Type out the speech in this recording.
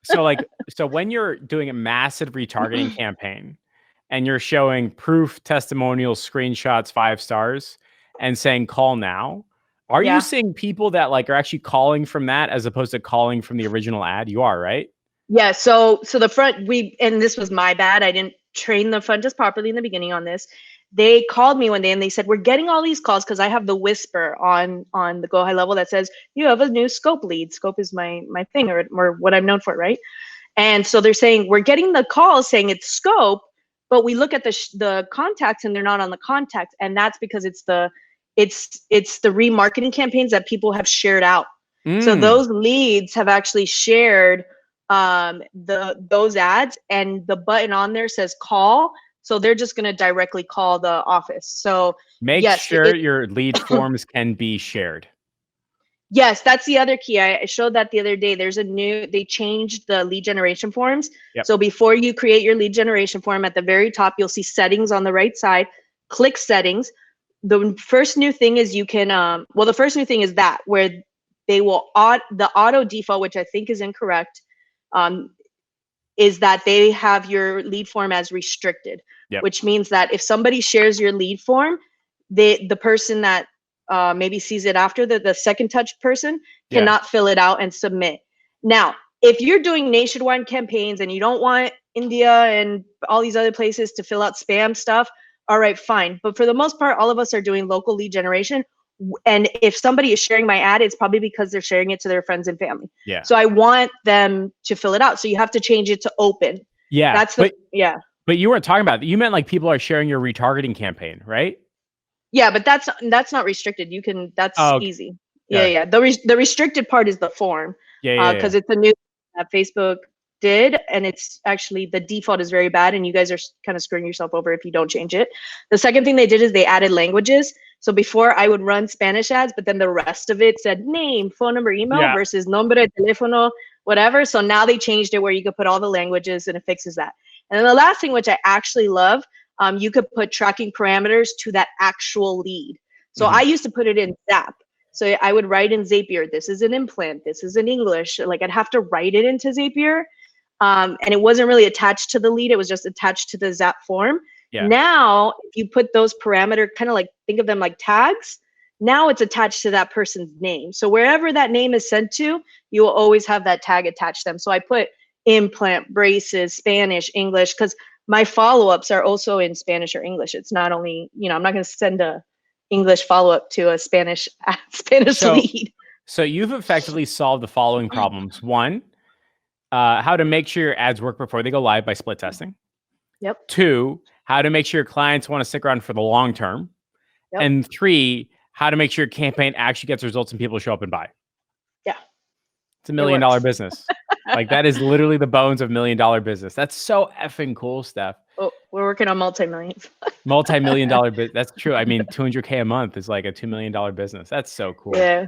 So when you're doing a massive retargeting campaign and you're showing proof, testimonials, screenshots, 5 stars, and saying call now, are you Yeah. seeing people that like are actually calling from that as opposed to calling from the original ad? You are, right? Yeah. So the front, and this was my bad. I didn't train the front desk properly in the beginning on this. They called me one day and they said, we're getting all these calls because I have the whisper on the Go High Level that says you have a new scope lead. Scope is my thing, or what I'm known for, right? And so they're saying we're getting the calls saying it's scope, but we look at the contacts and they're not on the contacts, and that's because it's the remarketing campaigns that people have shared out. So those leads have actually shared those ads, and the button on there says call. So they're just going to directly call the office. So make sure your lead forms can be shared. Yes, that's the other key. I showed that the other day. They changed the lead generation forms. Yep. So before you create your lead generation form, at the very top, you'll see settings on the right side. Click settings. The first new thing is you can, the first new thing is that where they will, the auto default, which I think is incorrect, is that they have your lead form as restricted, which means that if somebody shares your lead form, the person that maybe sees it after, the second touch person cannot fill it out and submit. Now, if you're doing nationwide campaigns and you don't want India and all these other places to fill out spam stuff, all right, fine. But for the most part, all of us are doing local lead generation. And if somebody is sharing my ad, it's probably because they're sharing it to their friends and family. Yeah. So I want them to fill it out. So you have to change it to open. Yeah. That's But you weren't talking about that. You meant like people are sharing your retargeting campaign, right? Yeah, but that's not restricted. You can, that's easy. Yeah. Yeah. The restricted part is the form. Yeah. Because it's a new that Facebook did, and it's actually, the default is very bad, and you guys are kind of screwing yourself over if you don't change it. The second thing they did is they added languages. So before I would run Spanish ads, but then the rest of it said name, phone number, email versus nombre, teléfono, whatever. So now they changed it where you could put all the languages and it fixes that. And then the last thing, which I actually love, you could put tracking parameters to that actual lead. So I used to put it in Zap. So I would write in Zapier, this is an implant, this is in English. Like I'd have to write it into Zapier. And it wasn't really attached to the lead. It was just attached to the Zap form. Yeah. Now, if you put those parameters, kind of like, think of them like tags, now it's attached to that person's name. So wherever that name is sent to, you will always have that tag attached to them. So I put implant, braces, Spanish, English, because my follow-ups are also in Spanish or English. It's not only, I'm not going to send a English follow-up to a Spanish lead. So you've effectively solved the following problems. One, how to make sure your ads work before they go live by split testing. Yep. 2, how to make sure your clients want to stick around for the long term. Yep. And 3, how to make sure your campaign actually gets results and people show up and buy. Yeah. It's $1 million business. Like that is literally the bones of $1 million business. That's so effing cool, Steph. Oh, we're working on multi-millions. Multi-million dollar business. That's true. I mean, $200K a month is like a $2 million business. That's so cool. Yeah.